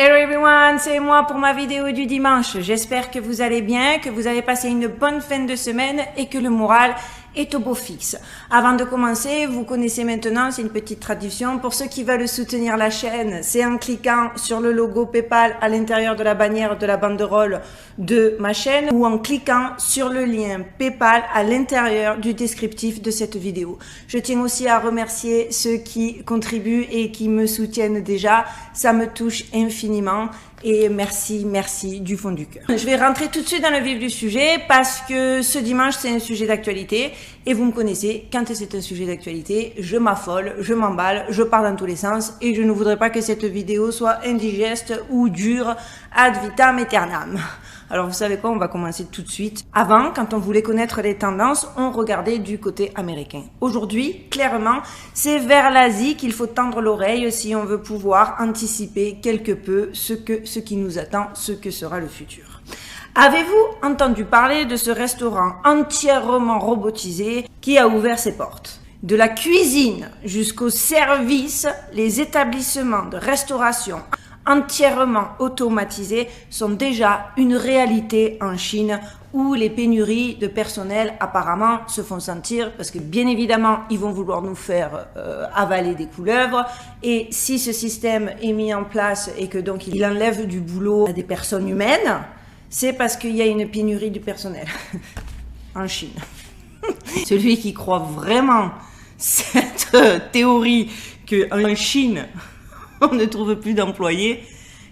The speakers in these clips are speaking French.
Hello everyone, c'est moi pour ma vidéo du dimanche. J'espère que vous allez bien, que vous avez passé une bonne fin de semaine et que le moral est au beau fixe. Avant de commencer, vous connaissez maintenant, c'est une petite tradition. Pour ceux qui veulent soutenir la chaîne, c'est en cliquant sur le logo PayPal à l'intérieur de la bannière de la banderole de ma chaîne ou en cliquant sur le lien PayPal à l'intérieur du descriptif de cette vidéo. Je tiens aussi à remercier ceux qui contribuent et qui me soutiennent déjà. Ça me touche infiniment. Et merci du fond du cœur. Je vais rentrer tout de suite dans le vif du sujet parce que ce dimanche, c'est un sujet d'actualité. Et vous me connaissez, quand c'est un sujet d'actualité, je m'affole, je m'emballe, je pars dans tous les sens. Et je ne voudrais pas que cette vidéo soit indigeste ou dure ad vitam aeternam. Alors vous savez quoi, on va commencer tout de suite. Avant, quand on voulait connaître les tendances, on regardait du côté américain. Aujourd'hui, clairement, c'est vers l'Asie qu'il faut tendre l'oreille si on veut pouvoir anticiper quelque peu ce qui nous attend, ce que sera le futur. Avez-vous entendu parler de ce restaurant entièrement robotisé qui a ouvert ses portes ? De la cuisine jusqu'au service, les établissements de restauration entièrement automatisés sont déjà une réalité en Chine où les pénuries de personnel apparemment se font sentir parce que bien évidemment ils vont vouloir nous faire avaler des couleuvres et si ce système est mis en place et que donc il enlève du boulot à des personnes humaines, c'est parce qu'il y a une pénurie du personnel en Chine. Celui qui croit vraiment cette théorie qu'en Chine on ne trouve plus d'employés.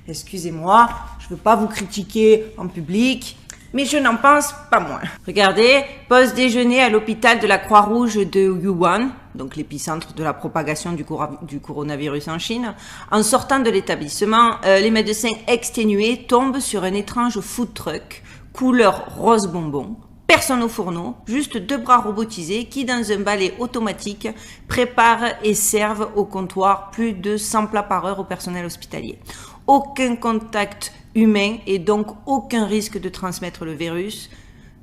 Excusez-moi, je ne veux pas vous critiquer en public, mais je n'en pense pas moins. Regardez, pause déjeuner à l'hôpital de la Croix-Rouge de Wuhan, donc l'épicentre de la propagation du coronavirus en Chine. En sortant de l'établissement, les médecins exténués tombent sur un étrange food truck, couleur rose bonbon. Personne au fourneau, juste 2 bras robotisés qui, dans un balai automatique, préparent et servent au comptoir plus de 100 plats par heure au personnel hospitalier. Aucun contact humain et donc aucun risque de transmettre le virus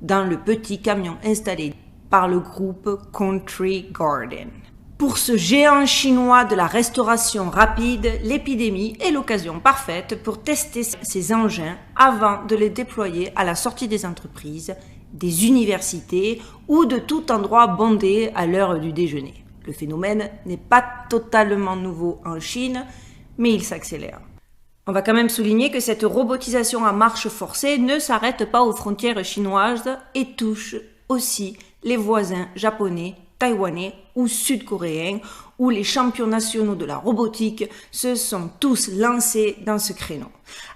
dans le petit camion installé par le groupe Country Garden. Pour ce géant chinois de la restauration rapide, l'épidémie est l'occasion parfaite pour tester ces engins avant de les déployer à la sortie des entreprises, des universités ou de tout endroit bondé à l'heure du déjeuner. Le phénomène n'est pas totalement nouveau en Chine, mais il s'accélère. On va quand même souligner que cette robotisation à marche forcée ne s'arrête pas aux frontières chinoises et touche aussi les voisins japonais, taïwanais ou sud-coréens, où les champions nationaux de la robotique se sont tous lancés dans ce créneau.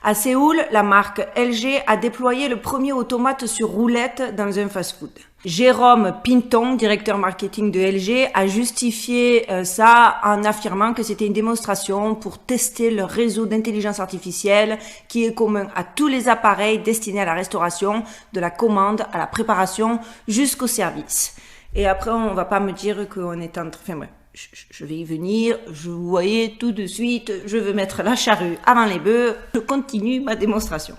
À Séoul, la marque LG a déployé le premier automate sur roulette dans un fast-food. Jérôme Pinton, directeur marketing de LG, a justifié ça en affirmant que c'était une démonstration pour tester leur réseau d'intelligence artificielle qui est commun à tous les appareils destinés à la restauration, de la commande à la préparation jusqu'au service. Et après, on va pas me dire qu'on est en train... Enfin, ouais, je vais y venir. Vous voyez tout de suite, je veux mettre la charrue avant les bœufs. Je continue ma démonstration.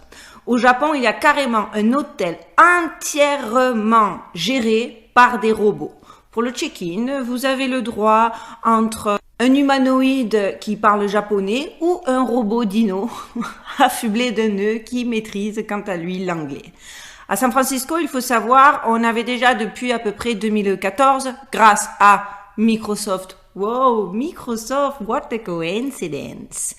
Au Japon, il y a carrément un hôtel entièrement géré par des robots. Pour le check-in, vous avez le droit entre un humanoïde qui parle japonais ou un robot dino affublé d'un nœud qui maîtrise quant à lui l'anglais. À San Francisco, il faut savoir, on avait déjà depuis à peu près 2014, grâce à Microsoft, wow, Microsoft, what a coincidence,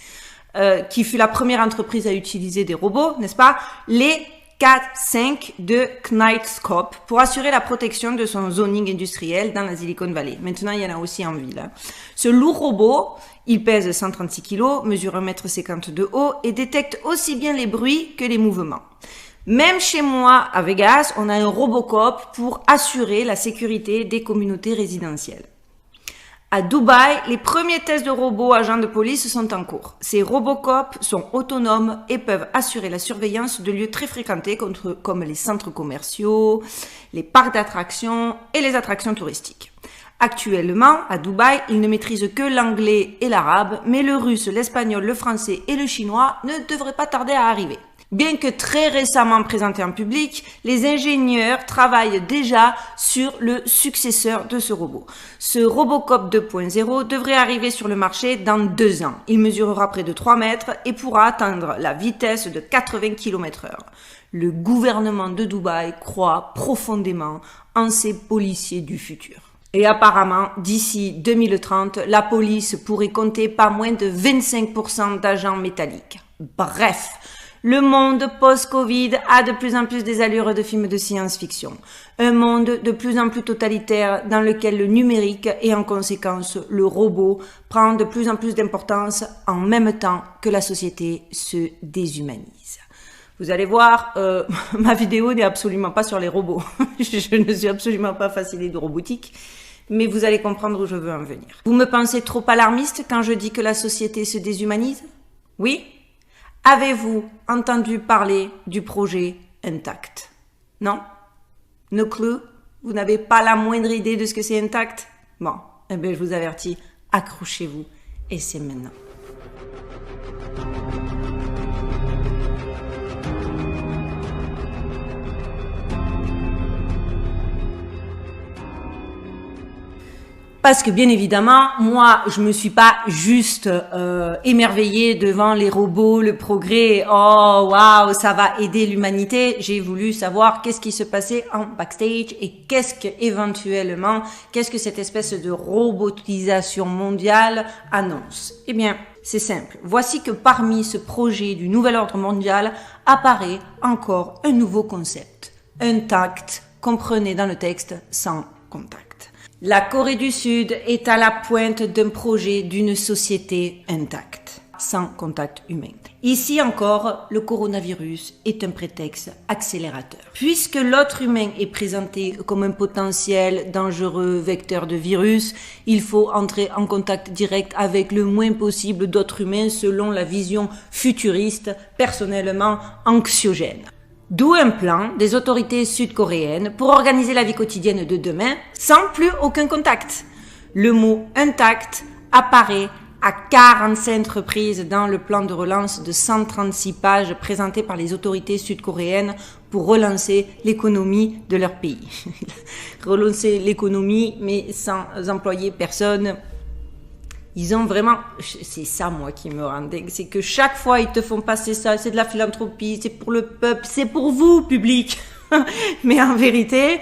qui fut la première entreprise à utiliser des robots, n'est-ce pas, les Cat5 de Knightscope pour assurer la protection de son zoning industriel dans la Silicon Valley. Maintenant, il y en a aussi en ville. Ce lourd robot, il pèse 136 kg, mesure 1,50 m de haut et détecte aussi bien les bruits que les mouvements. Même chez moi, à Vegas, on a un Robocop pour assurer la sécurité des communautés résidentielles. À Dubaï, les premiers tests de robots agents de police sont en cours. Ces Robocops sont autonomes et peuvent assurer la surveillance de lieux très fréquentés comme les centres commerciaux, les parcs d'attractions et les attractions touristiques. Actuellement, à Dubaï, ils ne maîtrisent que l'anglais et l'arabe, mais le russe, l'espagnol, le français et le chinois ne devraient pas tarder à arriver. Bien que très récemment présenté en public, les ingénieurs travaillent déjà sur le successeur de ce robot. Ce Robocop 2.0 devrait arriver sur le marché dans 2 ans. Il mesurera près de 3 mètres et pourra atteindre la vitesse de 80 km/h. Le gouvernement de Dubaï croit profondément en ces policiers du futur. Et apparemment, d'ici 2030, la police pourrait compter pas moins de 25% d'agents métalliques. Bref, le monde post-Covid a de plus en plus des allures de films de science-fiction. Un monde de plus en plus totalitaire dans lequel le numérique et en conséquence le robot prend de plus en plus d'importance en même temps que la société se déshumanise. Vous allez voir, ma vidéo n'est absolument pas sur les robots. Je ne suis absolument pas fascinée de robotique, mais vous allez comprendre où je veux en venir. Vous me pensez trop alarmiste quand je dis que la société se déshumanise? Oui? Avez-vous entendu parler du projet Intact? Non? No clue? Vous n'avez pas la moindre idée de ce que c'est Intact? Bon, eh bien je vous avertis, accrochez-vous, et c'est maintenant. Parce que bien évidemment, moi, je me suis pas juste émerveillée devant les robots, le progrès, oh waouh, ça va aider l'humanité. J'ai voulu savoir qu'est-ce qui se passait en backstage et qu'est-ce que cette espèce de robotisation mondiale annonce. Eh bien, c'est simple. Voici que parmi ce projet du nouvel ordre mondial apparaît encore un nouveau concept. Intact, comprenez dans le texte, sans contact. La Corée du Sud est à la pointe d'un projet d'une société intacte, sans contact humain. Ici encore, le coronavirus est un prétexte accélérateur. Puisque l'autre humain est présenté comme un potentiel dangereux vecteur de virus, il faut entrer en contact direct avec le moins possible d'autres humains selon la vision futuriste, personnellement anxiogène. D'où un plan des autorités sud-coréennes pour organiser la vie quotidienne de demain sans plus aucun contact. Le mot intact apparaît à 45 reprises dans le plan de relance de 136 pages présenté par les autorités sud-coréennes pour relancer l'économie de leur pays. Relancer l'économie mais sans employer personne. Ils ont vraiment, c'est ça moi qui me rend dingue, c'est que chaque fois ils te font passer ça, c'est de la philanthropie, c'est pour le peuple, c'est pour vous public. Mais en vérité,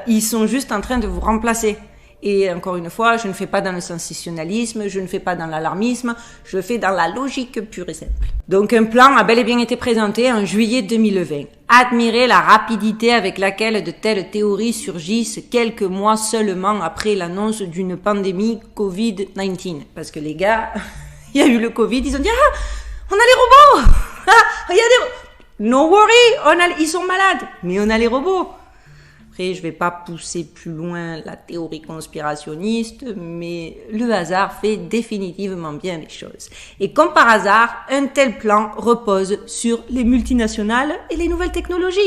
ils sont juste en train de vous remplacer. Et encore une fois, je ne fais pas dans le sensationnalisme, je ne fais pas dans l'alarmisme, je fais dans la logique pure et simple. Donc un plan a bel et bien été présenté en juillet 2020. Admirez la rapidité avec laquelle de telles théories surgissent quelques mois seulement après l'annonce d'une pandémie Covid-19. Parce que les gars, il y a eu le Covid, ils ont dit « Ah, on a les robots !» Il y a des... No worry, ils sont malades, mais on a les robots. Après, je vais pas pousser plus loin la théorie conspirationniste, mais le hasard fait définitivement bien les choses. Et comme par hasard, un tel plan repose sur les multinationales et les nouvelles technologies.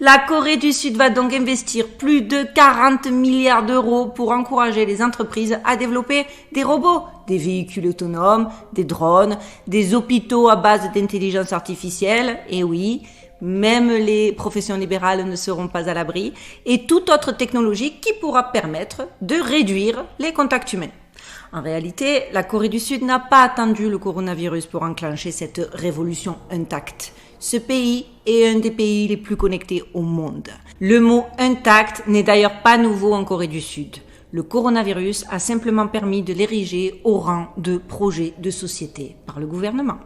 La Corée du Sud va donc investir plus de 40 milliards d'euros pour encourager les entreprises à développer des robots, des véhicules autonomes, des drones, des hôpitaux à base d'intelligence artificielle, et oui, même les professions libérales ne seront pas à l'abri, et toute autre technologie qui pourra permettre de réduire les contacts humains. En réalité, la Corée du Sud n'a pas attendu le coronavirus pour enclencher cette révolution intacte. Ce pays est un des pays les plus connectés au monde. Le mot intact n'est d'ailleurs pas nouveau en Corée du Sud. Le coronavirus a simplement permis de l'ériger au rang de projet de société par le gouvernement.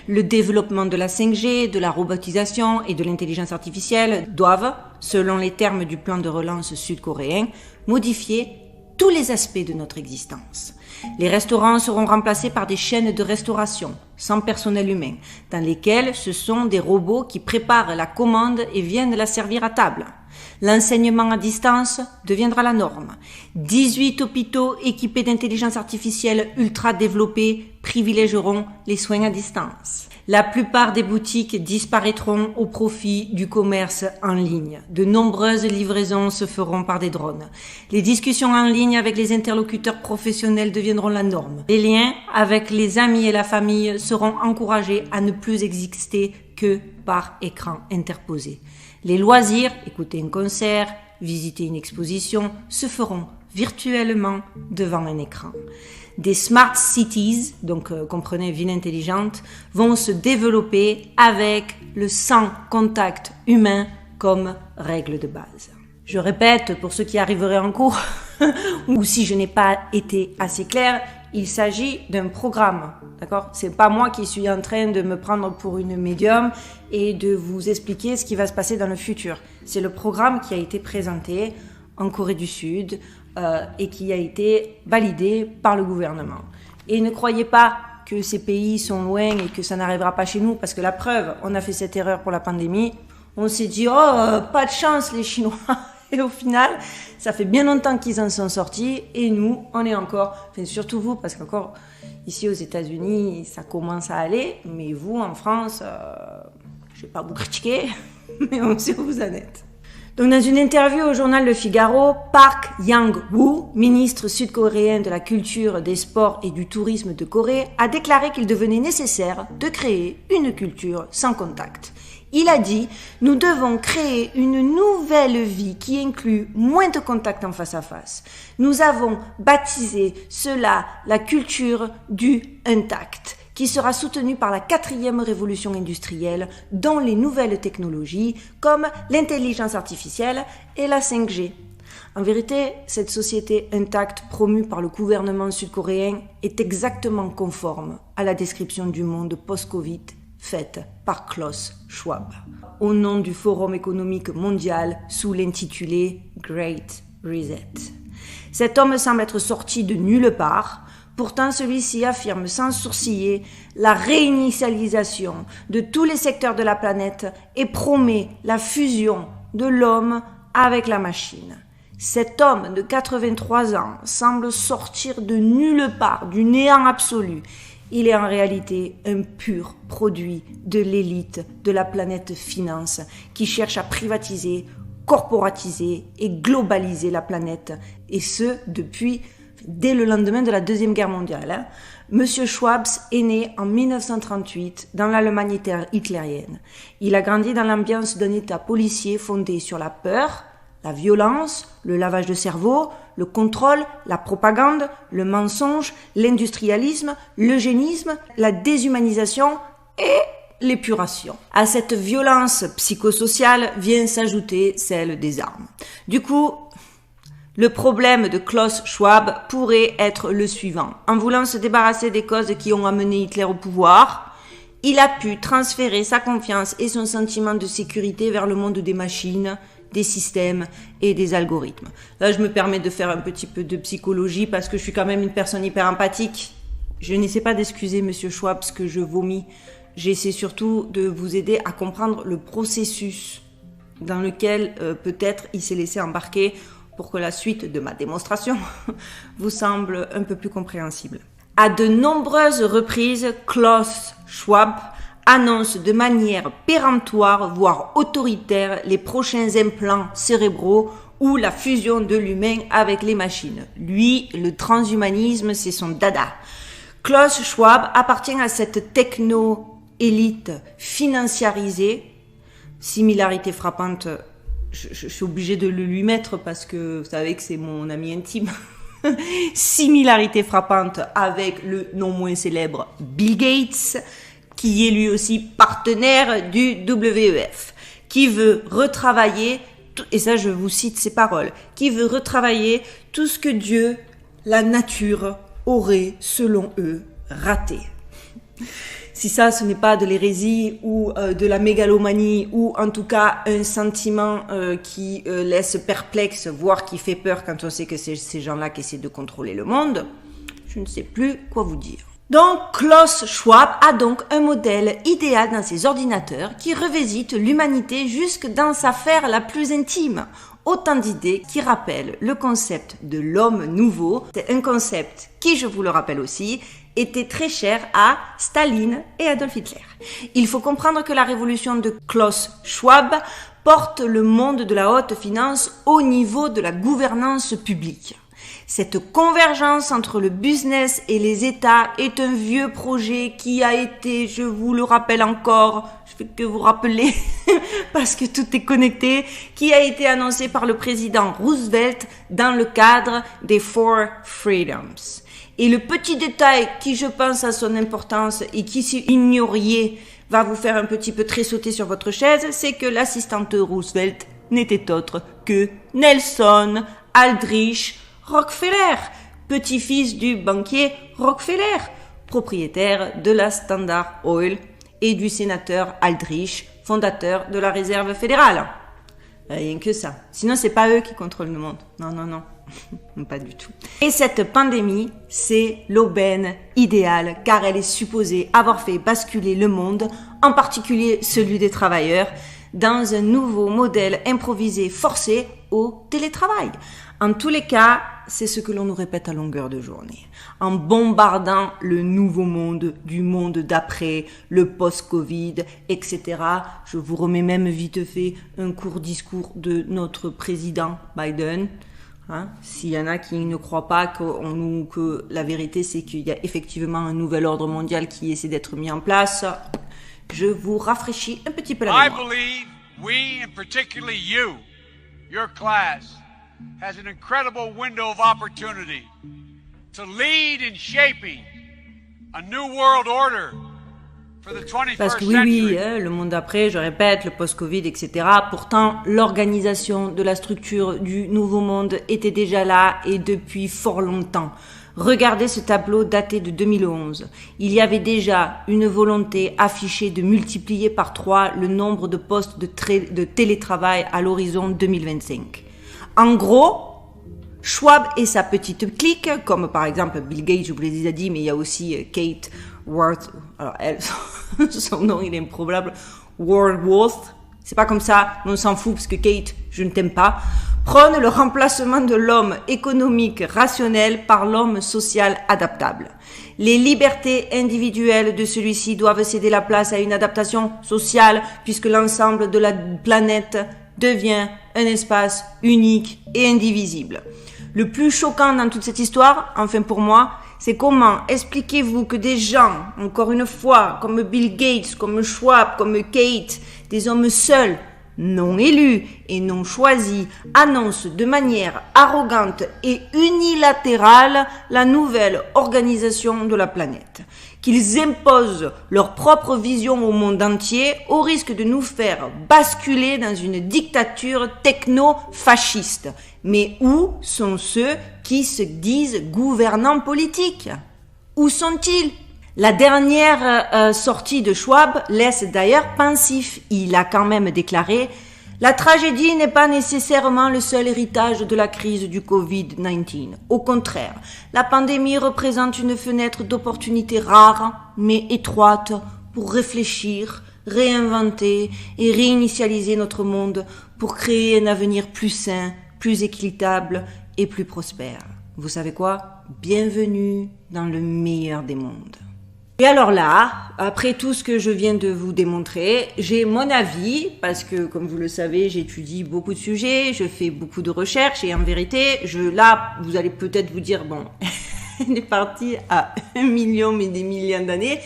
Le développement de la 5G, de la robotisation et de l'intelligence artificielle doivent, selon les termes du plan de relance sud-coréen, modifier tous les aspects de notre existence. Les restaurants seront remplacés par des chaînes de restauration, sans personnel humain, dans lesquelles ce sont des robots qui préparent la commande et viennent la servir à table. L'enseignement à distance deviendra la norme. 18 hôpitaux équipés d'intelligence artificielle ultra développée privilégieront les soins à distance. La plupart des boutiques disparaîtront au profit du commerce en ligne. De nombreuses livraisons se feront par des drones. Les discussions en ligne avec les interlocuteurs professionnels deviendront la norme. Les liens avec les amis et la famille seront encouragés à ne plus exister que par écran interposé. Les loisirs, écouter un concert, visiter une exposition, se feront virtuellement devant un écran. Des smart cities, donc comprenez ville intelligente, vont se développer avec le sans contact humain comme règle de base. Je répète pour ceux qui arriveraient en cours, ou si je n'ai pas été assez claire, il s'agit d'un programme, d'accord ? C'est pas moi qui suis en train de me prendre pour une médium et de vous expliquer ce qui va se passer dans le futur. C'est le programme qui a été présenté en Corée du Sud et qui a été validé par le gouvernement. Et ne croyez pas que ces pays sont loin et que ça n'arrivera pas chez nous, parce que la preuve, on a fait cette erreur pour la pandémie, on s'est dit « Oh, pas de chance les Chinois !» Et au final, ça fait bien longtemps qu'ils en sont sortis et nous, on est encore, enfin surtout vous, parce qu'encore ici aux États-Unis, ça commence à aller, mais vous en France, je vais pas vous critiquer, mais on sait où vous en êtes. Donc dans une interview au journal Le Figaro, Park Yang-woo, ministre sud-coréen de la culture, des sports et du tourisme de Corée, a déclaré qu'il devenait nécessaire de créer une culture sans contact. Il a dit « Nous devons créer une nouvelle vie qui inclut moins de contact en face à face. Nous avons baptisé cela la culture du intact, qui sera soutenue par la 4e révolution industrielle, dont les nouvelles technologies comme l'intelligence artificielle et la 5G. » En vérité, cette société intacte promue par le gouvernement sud-coréen est exactement conforme à la description du monde post-Covid faite par Klaus Schwab, au nom du Forum économique mondial sous l'intitulé Great Reset. Cet homme semble être sorti de nulle part, pourtant celui-ci affirme sans sourciller la réinitialisation de tous les secteurs de la planète et promet la fusion de l'homme avec la machine. Cet homme de 83 ans semble sortir de nulle part, du néant absolu. Il est en réalité un pur produit de l'élite de la planète finance qui cherche à privatiser, corporatiser et globaliser la planète, et ce dès le lendemain de la Deuxième Guerre mondiale. Monsieur Schwab est né en 1938 dans l'Allemagne hitlérienne. Il a grandi dans l'ambiance d'un État policier fondé sur la peur, la violence, le lavage de cerveau, le contrôle, la propagande, le mensonge, l'industrialisme, l'eugénisme, la déshumanisation et l'épuration. À cette violence psychosociale vient s'ajouter celle des armes. Du coup, le problème de Klaus Schwab pourrait être le suivant. En voulant se débarrasser des causes qui ont amené Hitler au pouvoir, il a pu transférer sa confiance et son sentiment de sécurité vers le monde des machines, des systèmes et des algorithmes. Là, je me permets de faire un petit peu de psychologie parce que je suis quand même une personne hyper empathique. Je n'essaie pas d'excuser Monsieur Schwab ce que je vomis. J'essaie surtout de vous aider à comprendre le processus dans lequel peut-être il s'est laissé embarquer pour que la suite de ma démonstration vous semble un peu plus compréhensible. À de nombreuses reprises, Klaus Schwab annonce de manière péremptoire, voire autoritaire, les prochains implants cérébraux ou la fusion de l'humain avec les machines. Lui, le transhumanisme, c'est son dada. Klaus Schwab appartient à cette techno-élite financiarisée. Similarité frappante, je suis obligée de le lui mettre parce que vous savez que c'est mon ami intime. Similarité frappante avec le non moins célèbre Bill Gates, qui est lui aussi partenaire du WEF, qui veut retravailler, et ça je vous cite ses paroles, qui veut retravailler tout ce que Dieu, la nature, aurait, selon eux, raté. Si ça, ce n'est pas de l'hérésie ou de la mégalomanie, ou en tout cas un sentiment qui laisse perplexe, voire qui fait peur quand on sait que c'est ces gens-là qui essaient de contrôler le monde, je ne sais plus quoi vous dire. Donc, Klaus Schwab a donc un modèle idéal dans ses ordinateurs qui revisite l'humanité jusque dans sa sphère la plus intime. Autant d'idées qui rappellent le concept de l'homme nouveau. C'est un concept qui, je vous le rappelle aussi, était très cher à Staline et Adolf Hitler. Il faut comprendre que la révolution de Klaus Schwab porte le monde de la haute finance au niveau de la gouvernance publique. Cette convergence entre le business et les États est un vieux projet qui a été, je vous le rappelle encore, je fais que vous rappeler parce que tout est connecté, qui a été annoncé par le président Roosevelt dans le cadre des Four Freedoms. Et le petit détail qui, je pense, a son importance et qui, si vous ignoriez, va vous faire un petit peu tressauter sur votre chaise, c'est que l'assistante de Roosevelt n'était autre que Nelson Aldrich Rockefeller, petit-fils du banquier Rockefeller, propriétaire de la Standard Oil et du sénateur Aldrich, fondateur de la Réserve fédérale. Rien que ça. Sinon, c'est pas eux qui contrôlent le monde. Non, non, non. Pas du tout. Et cette pandémie, c'est l'aubaine idéale car elle est supposée avoir fait basculer le monde, en particulier celui des travailleurs, dans un nouveau modèle improvisé forcé au télétravail. En tous les cas, c'est ce que l'on nous répète à longueur de journée. En bombardant le nouveau monde, du monde d'après, le post-Covid, etc. Je vous remets même vite fait un court discours de notre président Biden. S'il y en a qui ne croient pas que la vérité c'est qu'il y a effectivement un nouvel ordre mondial qui essaie d'être mis en place, je vous rafraîchis un petit peu la mémoire. I believe we, and particularly you, your class, has an incredible window of opportunity to lead in shaping a new world order for the 21st Parce que century. oui, le monde d'après, je répète, le post-Covid, etc. Pourtant, l'organisation de la structure du nouveau monde était déjà là et depuis fort longtemps. Regardez ce tableau daté de 2011. Il y avait déjà une volonté affichée de multiplier par 3 le nombre de postes de télétravail à l'horizon 2025. En gros, Schwab et sa petite clique, comme par exemple Bill Gates, je vous l'ai déjà dit, mais il y a aussi Kate Worth, alors elle, son nom il est improbable, Worth, c'est pas comme ça, mais on s'en fout parce que Kate, je ne t'aime pas, prône le remplacement de l'homme économique rationnel par l'homme social adaptable. Les libertés individuelles de celui-ci doivent céder la place à une adaptation sociale puisque l'ensemble de la planète devient un espace unique et indivisible. Le plus choquant dans toute cette histoire, enfin pour moi, c'est comment expliquez-vous que des gens, encore une fois, comme Bill Gates, comme Schwab, comme Kate, des hommes seuls, non élus et non choisis, annoncent de manière arrogante et unilatérale la nouvelle organisation de la planète, qu'ils imposent leur propre vision au monde entier au risque de nous faire basculer dans une dictature techno-fasciste. Mais où sont ceux qui se disent gouvernants politiques? Où sont-ils? La dernière sortie de Schwab laisse d'ailleurs pensif. Il a quand même déclaré « La tragédie n'est pas nécessairement le seul héritage de la crise du Covid-19. Au contraire, la pandémie représente une fenêtre d'opportunité rare mais étroite pour réfléchir, réinventer et réinitialiser notre monde pour créer un avenir plus sain, plus équitable et plus prospère. Vous savez quoi? Bienvenue dans le meilleur des mondes. » Et alors là, après tout ce que je viens de vous démontrer, j'ai mon avis, parce que comme vous le savez, j'étudie beaucoup de sujets, je fais beaucoup de recherches, et en vérité, là, vous allez peut-être vous dire, bon, elle est partie à 1 million, mais des millions d'années,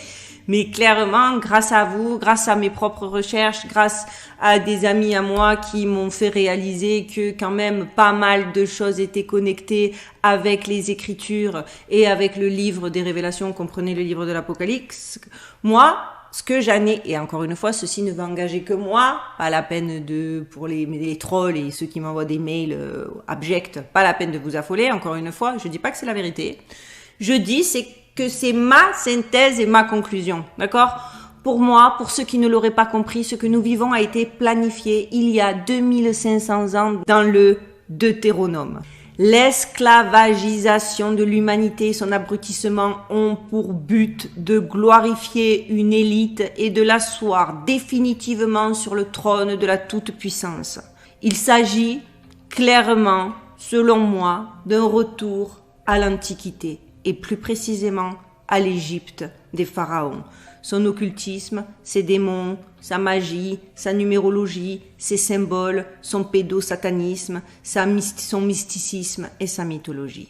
mais clairement, grâce à vous, grâce à mes propres recherches, grâce à des amis à moi qui m'ont fait réaliser que quand même pas mal de choses étaient connectées avec les Écritures et avec le livre des Révélations, comprenez le livre de l'Apocalypse. Moi, ce que j'en ai, et encore une fois, ceci ne va engager que moi, pas la peine pour les trolls et ceux qui m'envoient des mails abjects, pas la peine de vous affoler, encore une fois, je dis pas que c'est la vérité. Je dis que c'est ma synthèse et ma conclusion, d'accord? Pour moi, pour ceux qui ne l'auraient pas compris, ce que nous vivons a été planifié il y a 2500 ans dans le Deutéronome. L'esclavagisation de l'humanité et son abrutissement ont pour but de glorifier une élite et de l'asseoir définitivement sur le trône de la toute-puissance. Il s'agit clairement, selon moi, d'un retour à l'Antiquité et plus précisément à l'Égypte des pharaons. son occultisme, ses démons, sa magie, sa numérologie, ses symboles, son pédosatanisme, son mysticisme et sa mythologie.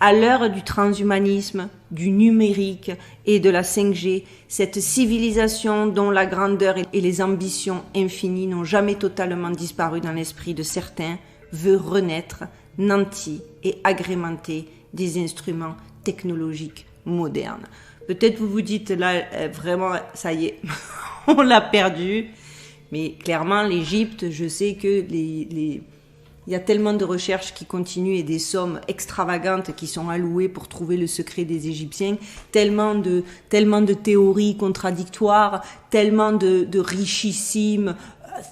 À l'heure du transhumanisme, du numérique et de la 5G, cette civilisation dont la grandeur et les ambitions infinies n'ont jamais totalement disparu dans l'esprit de certains, veut renaître, nanti et agrémenter des instruments technologiques modernes. Peut-être vous vous dites, là, vraiment, ça y est, on l'a perdu. Mais clairement, l'Égypte, je sais que il y a tellement de recherches qui continuent et des sommes extravagantes qui sont allouées pour trouver le secret des Égyptiens, tellement de théories contradictoires, tellement de richissimes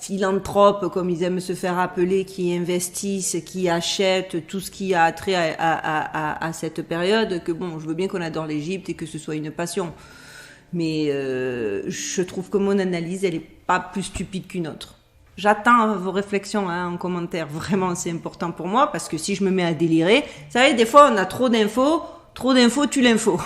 philanthropes, comme ils aiment se faire appeler, qui investissent, qui achètent tout ce qui a trait à cette période, que bon, je veux bien qu'on adore l'Égypte et que ce soit une passion. Mais je trouve que mon analyse, elle est pas plus stupide qu'une autre. J'attends vos réflexions en commentaire. Vraiment, c'est important pour moi parce que si je me mets à délirer, vous savez, des fois, on a trop d'infos tue l'info.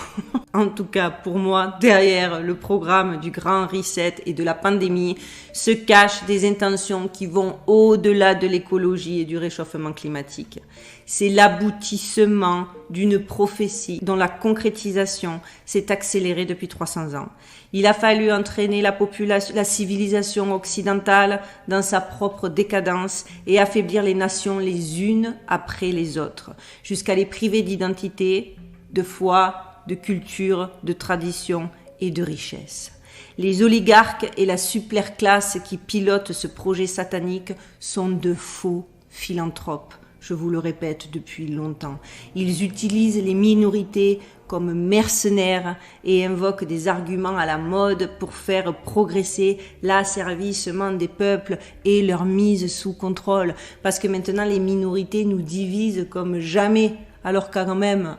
En tout cas, pour moi, derrière le programme du Grand Reset et de la pandémie, se cachent des intentions qui vont au-delà de l'écologie et du réchauffement climatique. C'est l'aboutissement d'une prophétie dont la concrétisation s'est accélérée depuis 300 ans. Il a fallu entraîner la civilisation occidentale dans sa propre décadence et affaiblir les nations les unes après les autres, jusqu'à les priver d'identité, de foi, de culture, de tradition et de richesse. Les oligarques et la superclasse qui pilotent ce projet satanique sont de faux philanthropes. Je vous le répète depuis longtemps. Ils utilisent les minorités comme mercenaires et invoquent des arguments à la mode pour faire progresser l'asservissement des peuples et leur mise sous contrôle. Parce que maintenant, les minorités nous divisent comme jamais, alors qu'à quand même,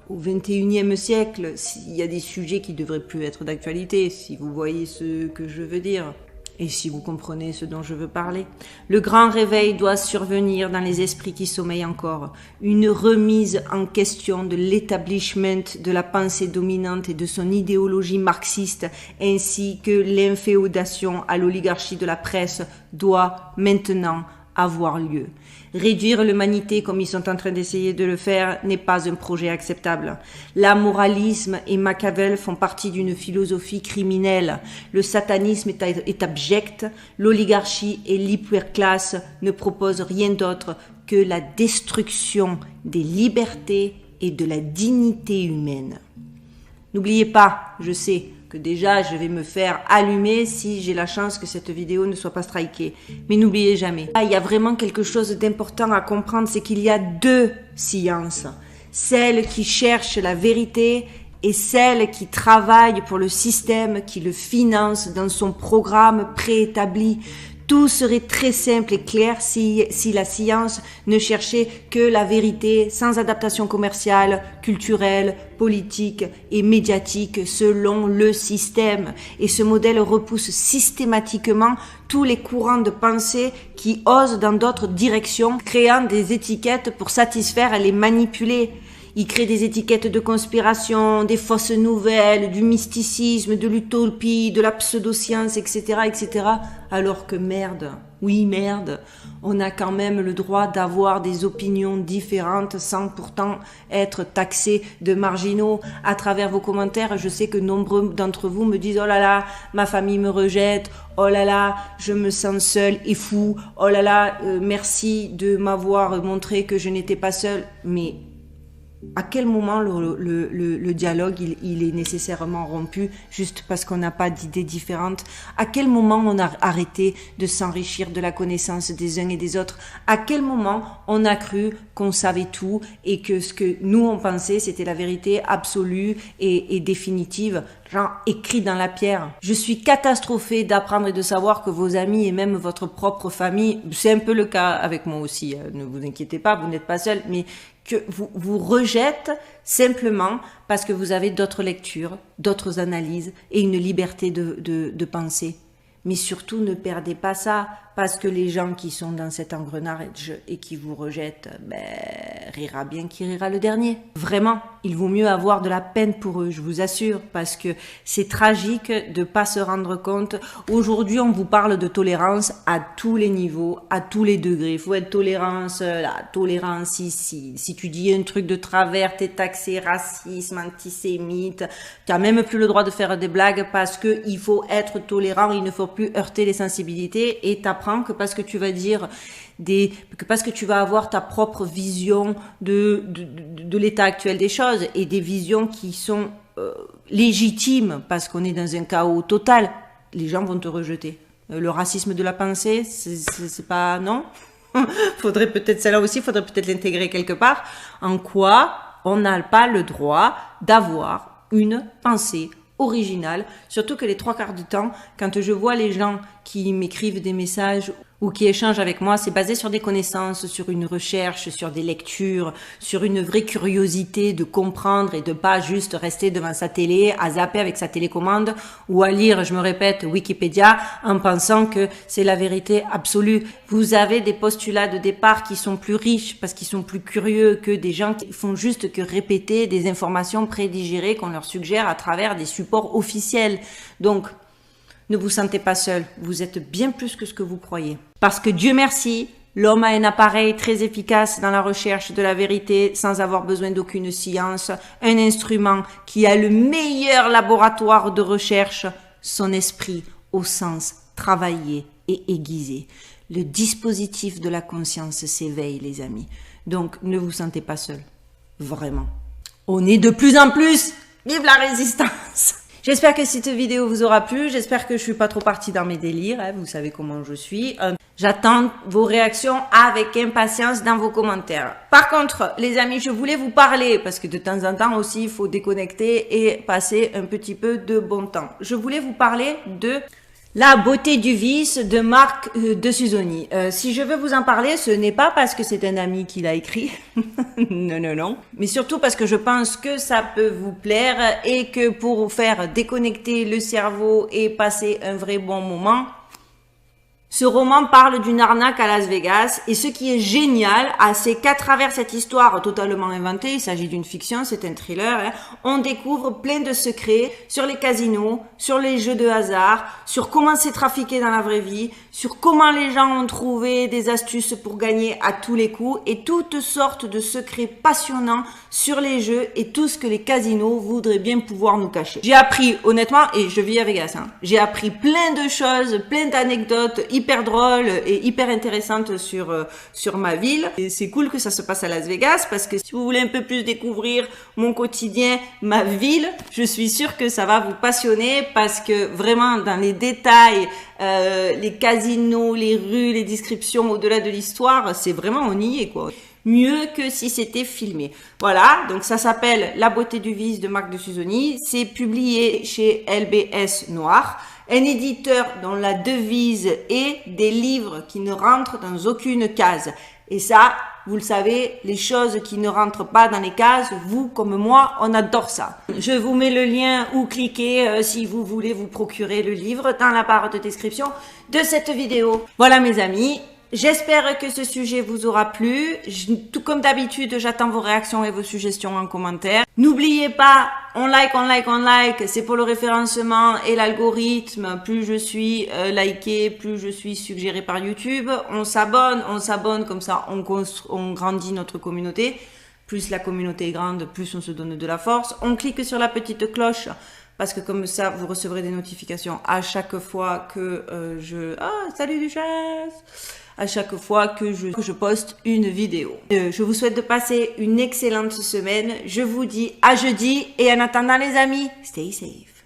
au XXIe siècle, il y a des sujets qui devraient plus être d'actualité, si vous voyez ce que je veux dire. Et si vous comprenez ce dont je veux parler, le grand réveil doit survenir dans les esprits qui sommeillent encore. Une remise en question de l'établissement de la pensée dominante et de son idéologie marxiste, ainsi que l'inféodation à l'oligarchie de la presse doit maintenant avoir lieu. Réduire l'humanité comme ils sont en train d'essayer de le faire n'est pas un projet acceptable. L'amoralisme et Machiavel font partie d'une philosophie criminelle. Le satanisme est abject. L'oligarchie et l'hyperclasse ne proposent rien d'autre que la destruction des libertés et de la dignité humaine. N'oubliez pas, je sais que déjà je vais me faire allumer si j'ai la chance que cette vidéo ne soit pas strikée. Mais n'oubliez jamais, il y a vraiment quelque chose d'important à comprendre, c'est qu'il y a deux sciences. Celle qui cherche la vérité et celle qui travaille pour le système qui le finance dans son programme préétabli. Tout serait très simple et clair si la science ne cherchait que la vérité sans adaptation commerciale, culturelle, politique et médiatique selon le système. Et ce modèle repousse systématiquement tous les courants de pensée qui osent dans d'autres directions, créant des étiquettes pour satisfaire et les manipuler. Il crée des étiquettes de conspiration, des fausses nouvelles, du mysticisme, de l'utopie, de la pseudoscience, etc., etc. Alors que merde, oui merde, on a quand même le droit d'avoir des opinions différentes sans pourtant être taxés de marginaux. À travers vos commentaires, je sais que nombreux d'entre vous me disent « Oh là là, ma famille me rejette, oh là là, je me sens seul et fou, oh là là, merci de m'avoir montré que je n'étais pas seul. » Mais à quel moment le dialogue il est nécessairement rompu juste parce qu'on n'a pas d'idées différentes? À quel moment on a arrêté de s'enrichir de la connaissance des uns et des autres? À quel moment on a cru qu'on savait tout et que ce que nous on pensait c'était la vérité absolue et définitive, genre écrit dans la pierre? Je suis catastrophée d'apprendre et de savoir que vos amis et même votre propre famille, c'est un peu le cas avec moi aussi, ne vous inquiétez pas, vous n'êtes pas seul, mais que vous rejette simplement parce que vous avez d'autres lectures, d'autres analyses et une liberté de penser. Mais surtout, ne perdez pas ça, parce que les gens qui sont dans cet engrenage et qui vous rejettent, rira bien qui rira le dernier. Vraiment, il vaut mieux avoir de la peine pour eux, je vous assure, parce que c'est tragique de pas se rendre compte. Aujourd'hui, on vous parle de tolérance à tous les niveaux, à tous les degrés. Il faut être tolérance ici. Si tu dis un truc de travers, t'es taxé racisme, antisémite. Tu n'as même plus le droit de faire des blagues parce que il faut être tolérant, il ne faut plus heurter les sensibilités, et t'apprends que parce que tu vas dire parce que tu vas avoir ta propre vision de l'état actuel des choses, et des visions qui sont légitimes parce qu'on est dans un chaos total, les gens vont te rejeter. Le racisme de la pensée, c'est pas, non? Faudrait peut-être, celle-là aussi, faudrait peut-être l'intégrer quelque part. En quoi on n'a pas le droit d'avoir une pensée originale, surtout que les 3/4 du temps, quand je vois les gens qui m'écrivent des messages ou qui échangent avec moi, c'est basé sur des connaissances, sur une recherche, sur des lectures, sur une vraie curiosité de comprendre et de pas juste rester devant sa télé, à zapper avec sa télécommande ou à lire, je me répète, Wikipédia en pensant que c'est la vérité absolue. Vous avez des postulats de départ qui sont plus riches parce qu'ils sont plus curieux que des gens qui font juste que répéter des informations prédigérées qu'on leur suggère à travers des supports officiels. Donc, ne vous sentez pas seul, vous êtes bien plus que ce que vous croyez. Parce que Dieu merci, l'homme a un appareil très efficace dans la recherche de la vérité sans avoir besoin d'aucune science, un instrument qui a le meilleur laboratoire de recherche, son esprit au sens travaillé et aiguisé. Le dispositif de la conscience s'éveille, les amis. Donc ne vous sentez pas seul, vraiment. On est de plus en plus, vive la résistance! J'espère que cette vidéo vous aura plu, j'espère que je suis pas trop partie dans mes délires, hein, vous savez comment je suis. J'attends vos réactions avec impatience dans vos commentaires. Par contre, les amis, je voulais vous parler, parce que de temps en temps aussi, il faut déconnecter et passer un petit peu de bon temps. Je voulais vous parler de La beauté du vice de Marc de Suzoni. Si je veux vous en parler, ce n'est pas parce que c'est un ami qui l'a écrit. Non. Mais surtout parce que je pense que ça peut vous plaire et que pour vous faire déconnecter le cerveau et passer un vrai bon moment, ce roman parle d'une arnaque à Las Vegas, et ce qui est génial, c'est qu'à travers cette histoire totalement inventée, il s'agit d'une fiction, c'est un thriller, hein, on découvre plein de secrets sur les casinos, sur les jeux de hasard, sur comment c'est trafiqué dans la vraie vie, sur comment les gens ont trouvé des astuces pour gagner à tous les coups, et toutes sortes de secrets passionnants sur les jeux et tout ce que les casinos voudraient bien pouvoir nous cacher. J'ai appris, honnêtement, et je vis à Vegas, hein, j'ai appris plein de choses, plein d'anecdotes hyper drôles et hyper intéressantes sur ma ville. Et c'est cool que ça se passe à Las Vegas, parce que si vous voulez un peu plus découvrir mon quotidien, ma ville, je suis sûre que ça va vous passionner, parce que vraiment dans les détails, les casinos, les rues, les descriptions au-delà de l'histoire, c'est vraiment, on y est quoi. Mieux que si c'était filmé. Voilà, donc ça s'appelle La beauté du vice de Marc de Suzoni. C'est publié chez LBS Noir, un éditeur dont la devise est des livres qui ne rentrent dans aucune case. Et ça, vous le savez, les choses qui ne rentrent pas dans les cases, vous comme moi, on adore ça. Je vous mets le lien où cliquer si vous voulez vous procurer le livre dans la barre de description de cette vidéo. Voilà mes amis. J'espère que ce sujet vous aura plu. Tout comme d'habitude, j'attends vos réactions et vos suggestions en commentaire. N'oubliez pas, on like, c'est pour le référencement et l'algorithme. Plus je suis liké, plus je suis suggéré par YouTube. On s'abonne, comme ça on grandit notre communauté. Plus la communauté est grande, plus on se donne de la force. On clique sur la petite cloche, parce que comme ça, vous recevrez des notifications à chaque fois que salut Duchesse! À chaque fois que je poste une vidéo. Je vous souhaite de passer une excellente semaine. Je vous dis à jeudi, et en attendant les amis, stay safe.